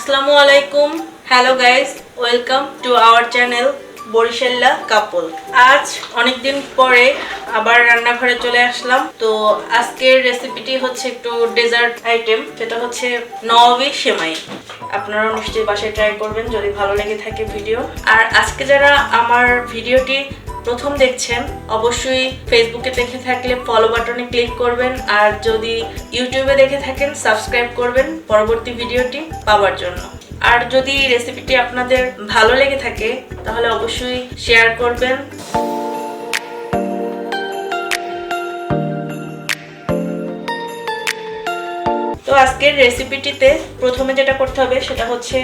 আসসালামু আলাইকুম। Hello guys, welcome to our channel Barishalla couple. আজ অনেকদিন পরে আবার রান্নাঘরে চলে আসলাম। তো আজকের রেসিপিটি হচ্ছে একটু ডেজার্ট আইটেম, যেটা হচ্ছে নওয়াবি সেমাই। আপনারা নিশ্চয়ই বাসায় ট্রাই করবেন যদি ভালো লেগে থাকে ভিডিও। আর আজকে যারা আমার ভিডিওটি প্রথম দেখছেন, অবশ্যই ফেসবুকে দেখে থাকলে ফলো বাটনে ক্লিক করবেন, আর যদি ইউটিউবে দেখে থাকেন সাবস্ক্রাইব করবেন পরবর্তী ভিডিওটি পাওয়ার জন্য। আর যদি রেসিপিটি আপনাদের ভালো লেগে থাকে তাহলে অবশ্যই শেয়ার করবেন। তো আজকের রেসিপিটিতে প্রথমে যেটা করতে হবে সেটা হচ্ছে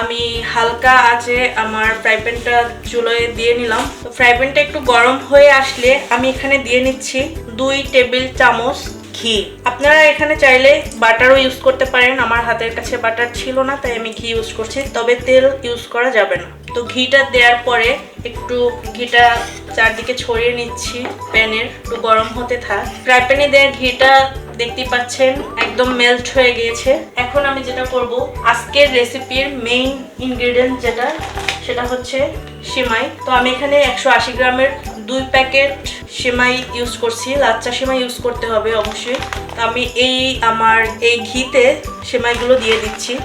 আমি হালকা আঁচে আমার ফ্রাই প্যানটা চুলোয় দিয়ে নিলাম। তো ফ্রাই প্যানটা একটু গরম হয়ে আসলে আমি এখানে দিয়ে নিচ্ছি 2 টেবিল চামচ ঘি। আপনারা এখানে চাইলে বাটারও ইউজ করতে পারেন। আমার হাতের কাছে বাটার ছিল না, তাই আমি ঘি ইউজ করছি, তবে তেল ইউজ করা যাবে না। তো ঘিটা দেওয়ার পরে একটু ঘিটা চারদিকে ছড়িয়ে নিচ্ছি প্যানের, একটু গরম হতে থাক। ফ্রাই প্যানে দেওয়া ঘিটা দেখতেই পাচ্ছেন একদম মেল্ট হয়ে গিয়েছে। এখন আমি যেটা করব, আজকের রেসিপির মেইন ইনগ্রেডিয়েন্ট যেটা, সেটা হচ্ছে সেমাই। তো আমি এখানে 180 গ্রামের 2 প্যাকেট সেমাই ইউজ করছি। লাচ্চা সেমাই ইউজ করতে হবে অবশ্যই। তো আমি আমার এই ঘিতে সেমাইগুলো দিয়ে দিচ্ছি।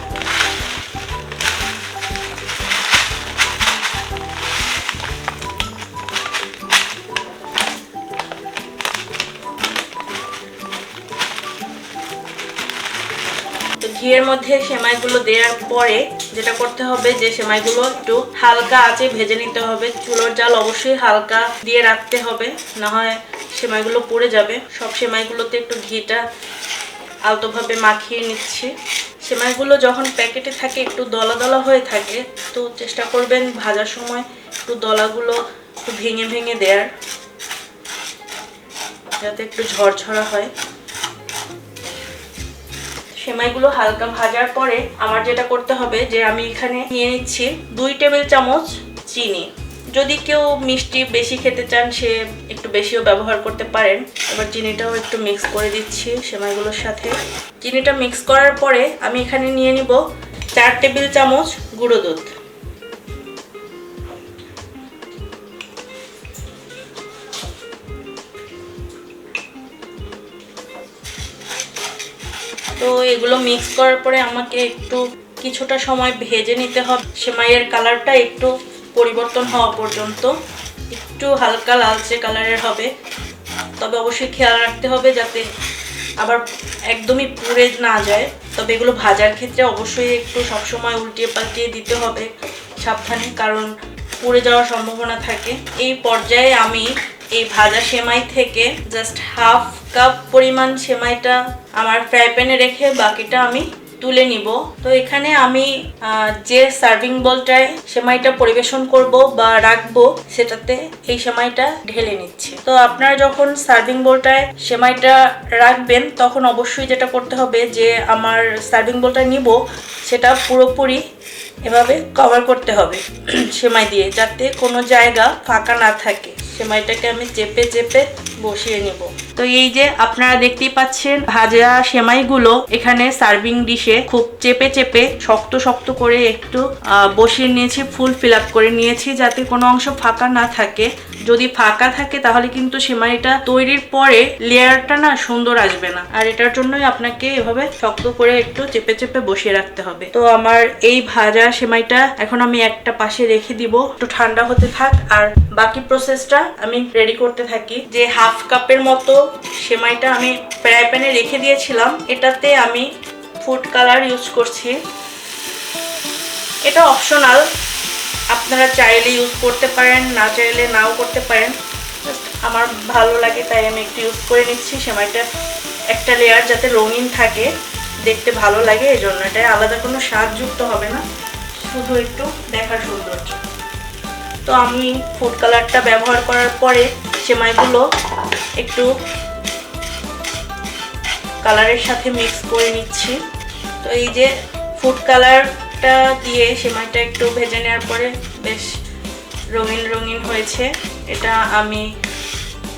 ঘিয়ের মধ্যে সেমাইগুলো দেওয়ার পরে যেটা করতে হবে, যে সেমাইগুলো একটু হালকা আঁচে ভেজে নিতে হবে। চুলোর জাল অবশ্যই হালকা দিয়ে রাখতে হবে, না হয় সেমাইগুলো পুড়ে যাবে। সব সেমাইগুলোতে একটু ঘিটা আলতোভাবে মাখিয়ে নিচ্ছি। সেমাইগুলো যখন প্যাকেটে থাকে একটু দলা দলা হয়ে থাকে, তো চেষ্টা করবেন ভাজার সময় একটু দলাগুলো একটু ভেঙে ভেঙে দেওয়ার, যাতে একটু ঝরঝরা হয়। সেমাইগুলো হালকা ভাজার পরে আমার যেটা করতে হবে, যে আমি এখানে নিয়ে নিচ্ছি 2 টেবিল চামচ চিনি। যদি কেউ মিষ্টি বেশি খেতে চান, সে একটু বেশিও ব্যবহার করতে পারেন। এবার চিনিটাও একটু মিক্স করে দিচ্ছি সেমাইগুলোর সাথে। চিনিটা মিক্স করার পরে আমি এখানে নিয়ে নিব 4 টেবিল চামচ গুঁড়ো দুধ। তো এগুলো মিক্স করার পরে আমাকে একটু কিছুটা সময় ভেজে নিতে হবে। সেমাইয়ের কালারটা একটু পরিবর্তন হওয়া পর্যন্ত একটু হালকা লালচে কালারের হবে। তবে অবশ্যই খেয়াল রাখতে হবে যাতে আবার একদমই পুড়ে না যায়। তবে এগুলো ভাজার ক্ষেত্রে অবশ্যই একটু সবসময় উল্টিয়ে পাল্টিয়ে দিতে হবে সাবধানে, কারণ পুড়ে যাওয়ার সম্ভাবনা থাকে। এই পর্যায়ে আমি এই ভাজা সেমাই থেকে জাস্ট হাফ কাপ পরিমাণ সেমাইটা আমার ফ্রাই প্যানে রেখে বাকিটা আমি তুলে নিব। তো এখানে আমি যে সার্ভিং বোলটায় সেমাইটা পরিবেশন করব বা রাখবো, সেটাতে এই সেমাইটা ঢেলে নিচ্ছি। তো আপনারা যখন সার্ভিং বোলটায় সেমাইটা রাখবেন, তখন অবশ্যই যেটা করতে হবে, যে আমার সার্ভিং বোলটা নিব সেটা পুরোপুরি এভাবে কভার করতে হবে সেমাই দিয়ে, যাতে কোনো জায়গা ফাঁকা না থাকে। সেমাইটাকে আমি চেপে চেপে বসিয়ে নিব। তো এই যে আপনারা দেখতেই পাচ্ছেন ভাজা সেমাইগুলো এখানে সার্ভিং ডিশে খুব চেপে চেপে শক্ত শক্ত করে একটু বসিয়ে নিয়েছি, ফুল ফিল আপ করে নিয়েছি, যাতে কোনো অংশ ফাঁকা না থাকে। যদি ফাঁকা থাকে তাহলে কিন্তু সেমাইটা তৈরির পরে লেয়ারটা না সুন্দর আসবে না। আর এটার জন্যই আপনাকে এভাবে শক্ত করে একটু চেপে চেপে বসিয়ে রাখতে হবে। তো আমার এই ভাজা সেমাইটা এখন আমি একটা পাশে রেখে দিব, একটু ঠান্ডা হতে থাক। আর বাকি প্রসেসটা আমি রেডি করতে থাকি। যে হাফ কাপের মতো সেমাইটা আমি ফ্রাই প্যানে রেখে দিয়েছিলাম, এটাতে আমি ফুড কালার ইউজ করছি। এটা অপশনাল, আপনারা চাইলে ইউজ করতে পারেন, না চাইলে নাও করতে পারেন। আমার ভালো লাগে তাই আমি একটু ইউজ করে নিচ্ছি। সেমাইটা একটা লেয়ার যাতে রঙিন থাকে, দেখতে ভালো লাগে, এই জন্য। এটা আলাদা কোনো স্বাদ যুক্ত হবে না, শুধু একটু দেখার সৌন্দর্য। তো আমি ফুড কালারটা ব্যবহার করার পরে সেমাইগুলো একটু কালারের সাথে মিক্স করে নিচ্ছি। তো এই যে ফুড কালারটা দিয়ে সেমাইটা একটু ভেজে নেওয়ার পরে বেশ রঙিন রঙিন হয়েছে। এটা আমি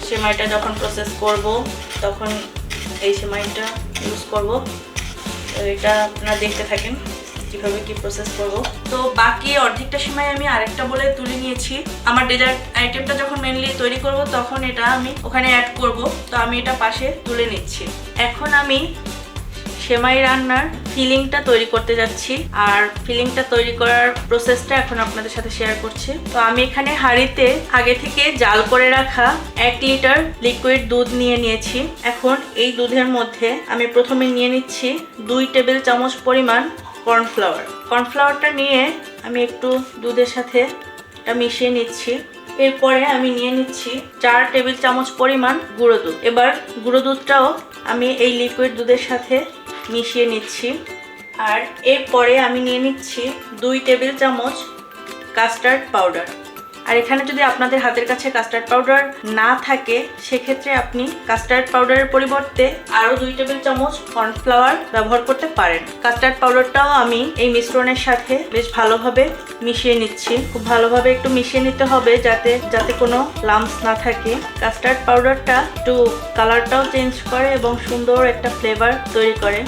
সেমাইটা যখন প্রসেস করব তখন এই সেমাইটা ইউজ করব। তো এটা আপনারা দেখতে থাকেন। কিভাবে কি প্রসেস করব। তো বাকি অর্ধেকটা সেমাই আমি আরেকটা বলে তুলে নিয়েছি। আমার ডেজার্ট আইটেমটা যখন মেনলি তৈরি করব তখন এটা আমি ওখানে অ্যাড করব। তো আমি এটা পাশে তুলে নিচ্ছি। এখন আমি সেমাই রান্নার ফিলিংটা তৈরি করতে যাচ্ছি, আর ফিলিংটা তৈরি করার প্রসেসটা এখন আপনাদের সাথে শেয়ার করছি। তো আমি এখানে হাঁড়িতে আগে থেকে জাল করে রাখা 1 লিটার লিকুইড দুধ নিয়ে নিয়েছি। এখন এই দুধের মধ্যে আমি প্রথমে নিয়ে নিচ্ছি 2 টেবিল চামচ পরিমাণ কর্নফ্লাওয়ার। কর্নফ্লাওয়ারটা নিয়ে আমি একটু দুধের সাথে এটা মিশিয়ে নিচ্ছি। এরপরে আমি নিয়ে নিচ্ছি 4 টেবিল চামচ পরিমাণ গুঁড়ো দুধ। এবার গুঁড়ো দুধটাও আমি এই লিকুইড দুধের সাথে মিশিয়ে নিচ্ছি। আর এরপরে আমি নিয়ে নিচ্ছি 2 টেবিল চামচ কাস্টার্ড পাউডার। আর এখানে যদি আপনাদের হাতের কাছে কাস্টার্ড পাউডার না থাকে সেক্ষেত্রে আপনি কাস্টার্ড পাউডারের পরিবর্তে আরও 2 টেবিল চামচ কর্নফ্লাওয়ার ব্যবহার করতে পারেন। কাস্টার্ড পাউডারটাও আমি এই মিশ্রণের সাথে বেশ ভালোভাবে মিশিয়ে নিচ্ছি। খুব ভালোভাবে একটু মিশিয়ে নিতে হবে যাতে কোনো লাম্পস না থাকে। কাস্টার্ড পাউডারটা একটু কালারটাও চেঞ্জ করে এবং সুন্দর একটা ফ্লেভার তৈরি করে।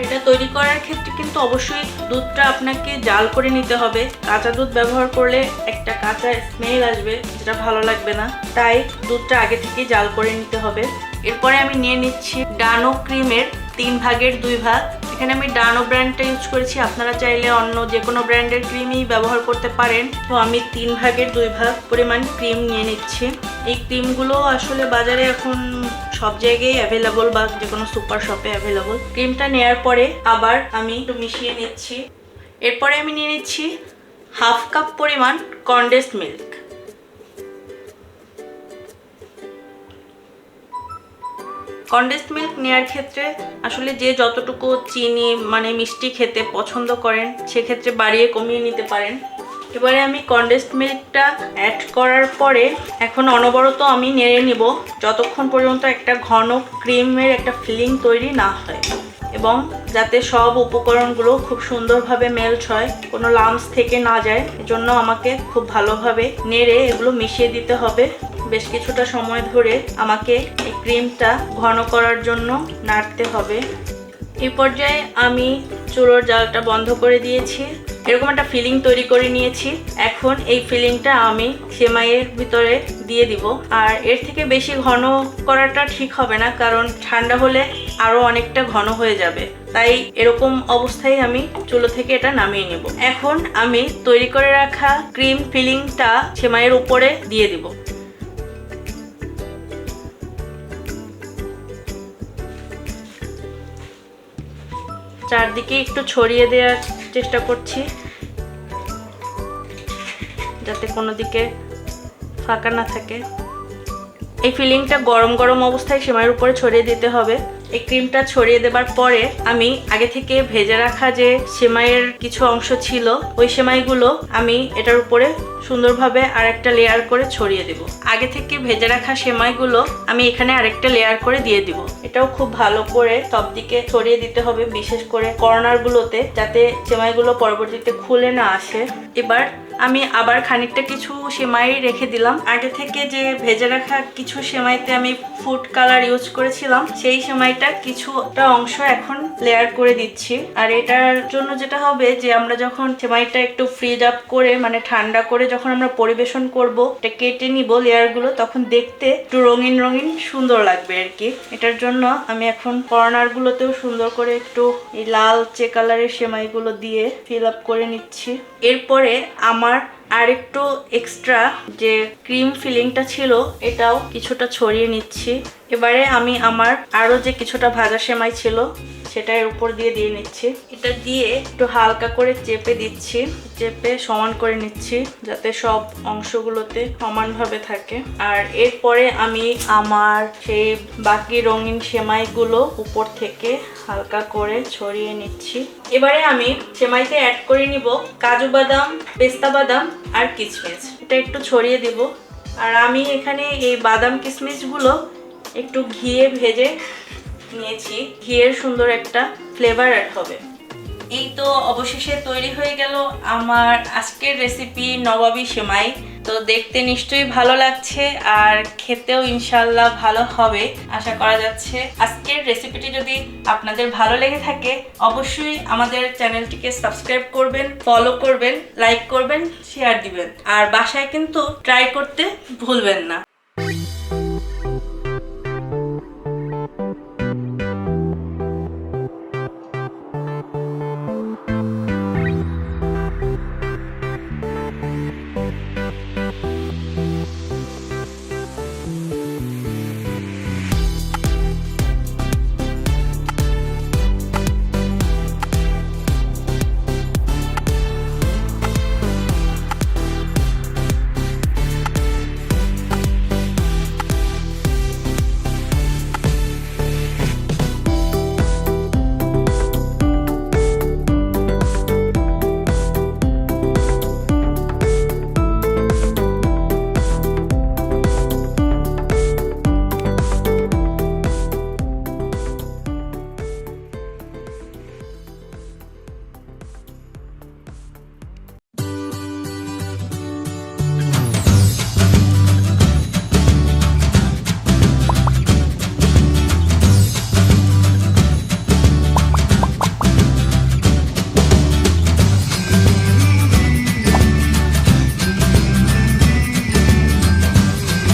এটা তৈরি করার ক্ষেত্রে কিন্তু অবশ্যই দুধটা আপনাকে জাল করে নিতে হবে। কাঁচা দুধ ব্যবহার করলে একটা কাঁচা স্মেল আসবে, যেটা ভালো লাগবে না। তাই দুধটা আগে থেকে জাল করে নিতে হবে। এরপরে আমি নিয়ে নিচ্ছি ডানো ক্রিমের 3 ভাগের 2 ভাগ। এখানে আমি ডানো ব্র্যান্ডটা ইউজ করেছি, আপনারা চাইলে অন্য যে কোনো ব্র্যান্ডের ক্রিমই ব্যবহার করতে পারেন। তো আমি 3 ভাগের 2 ভাগ পরিমাণ ক্রিম নিয়ে নিচ্ছি। এই ক্রিমগুলো আসলে বাজারে এখন সব জায়গায় অ্যাভেলেবল বা যে কোনো সুপার শপে অ্যাভেলেবল। ক্রিমটা নেওয়ার পরে আবার আমি একটু মিশিয়ে নিচ্ছি। এরপরে আমি নিয়ে নিচ্ছি 1/2 কাপ পরিমাণ কনডেন্সড মিল্ক। কনডেন্সড মিল্ক নেওয়ার ক্ষেত্রে আসলে যে যতটুকু চিনি মানে মিষ্টি খেতে পছন্দ করেন সেক্ষেত্রে বাড়িয়ে কমিয়ে নিতে পারেন। এবারে আমি কনডেন্সড মিল্কটা অ্যাড করার পরে এখন অনবরত আমি নেড়ে নিব যতক্ষণ পর্যন্ত একটা ঘন ক্রিমের একটা ফিলিং তৈরি না হয় এবং যাতে সব উপকরণগুলো খুব সুন্দরভাবে মেল্ট হয়, কোনো লাম্পস থেকে না যায়। এজন্য আমাকে খুব ভালোভাবে নেড়ে এগুলো মিশিয়ে দিতে হবে। বেশ কিছুটা সময় ধরে আমাকে এই ক্রিমটা ঘন করার জন্য নাড়তে হবে। এই পর্যায়ে আমি চুলোর জালটা বন্ধ করে দিয়েছি। এরকম একটা ফিলিং তৈরি করে নিয়েছি। এখন এই ফিলিংটা আমি সেমাইয়ের ভিতরে দিয়ে দিব। আর এর থেকে বেশি ঘন করাটা ঠিক হবে না, কারণ ঠান্ডা হলে আরও অনেকটা ঘন হয়ে যাবে। তাই এরকম অবস্থায় আমি চুলো থেকে এটা নামিয়ে নেব। এখন আমি তৈরি করে রাখা ক্রিম ফিলিংটা সেমাইয়ের উপরে দিয়ে দিব। চারদিকে একটু ছড়িয়ে দেওয়ার চেষ্টা করছি যাতে কোনো দিকে ফাঁকা না থাকে। এই ফিলিংটা গরম গরম অবস্থায় সেমাইয়ের উপরে ছড়িয়ে দিতে হবে। এই ক্রিমটা ছড়িয়ে দেবার পরে আমি আগে থেকে ভেজে রাখা যে সেমাইয়ের কিছু অংশ ছিল ওই সেমাইগুলো আমি এটার উপরে সুন্দরভাবে আরেকটা লেয়ার করে ছড়িয়ে দেব। আগে থেকে ভেজে রাখা সেমাইগুলো আমি এখানে আরেকটা লেয়ার করে দিয়ে দিব। এটাও খুব ভালো করে সব দিকে ছড়িয়ে দিতে হবে, বিশেষ করে কর্নারগুলোতে, যাতে সেমাইগুলো পরবর্তীতে খুলে না আসে। এবার আমি আবার খানিকটা কিছু সেমাই রেখে দিলাম। আগে থেকে যে ভেজে রাখা কিছু সেমাইতে আমি ফুড কালার ইউজ করেছিলাম সেই সেমাইটা কিছুটা অংশ এখন লেয়ার করে দিচ্ছি। আর এটার জন্য যেটা হবে যে আমরা যখন সেমাইটা একটু ফ্রিজ আপ করে মানে ঠান্ডা করে যখন আমরা পরিবেশন করব, এটা কেটে নিব লেয়ারগুলো, তখন দেখতে একটু রঙিন রঙিন সুন্দর লাগবে আর কি। এটার জন্য আমি এখন কর্নারগুলোতেও সুন্দর করে একটু এই লালচে কালারের সেমাইগুলো দিয়ে ফিল আপ করে নিচ্ছি। এরপরে আমার আরেকটু এক্সট্রা যে ক্রিম ফিলিংটা ছিল এটাও কিছুটা ছড়িয়ে নিচ্ছি। এবারে আমি আমার আরও যে কিছুটা ভাজা সেমাই ছিল সেটা এর উপর দিয়ে নিচ্ছি। এটা দিয়ে একটু হালকা করে চেপে দিচ্ছি, চেপে সমান করে নিচ্ছি যাতে সব অংশগুলোতে সমানভাবে থাকে। আর এরপরে আমি আমার সেই বাকি রঙিন সেমাইগুলো উপর থেকে হালকা করে ছড়িয়ে নিচ্ছি। এবারে আমি সেমাইতে অ্যাড করে নিব কাজু বাদাম, পেস্তা বাদাম আর কিশমিশ। এটা একটু ছড়িয়ে দিব। আর আমি এখানে এই বাদাম কিশমিশগুলো একটু ঘিয়ে ভেজে নিয়েছি, ঘিয়ের সুন্দর একটা ফ্লেভার অ্যাড হবে। এই তো অবশেষে তৈরি হয়ে গেল আমার আজকের রেসিপি নবাবী সেমাই। তো দেখতে নিশ্চয়ই ভালো লাগছে আর খেতেও ইনশাল্লাহ ভালো হবে আশা করা যাচ্ছে। আজকের রেসিপিটি যদি আপনাদের ভালো লেগে থাকে অবশ্যই আমাদের চ্যানেলটিকে সাবস্ক্রাইব করবেন, ফলো করবেন, লাইক করবেন, শেয়ার দিবেন আর বাসায় কিন্তু ট্রাই করতে ভুলবেন না।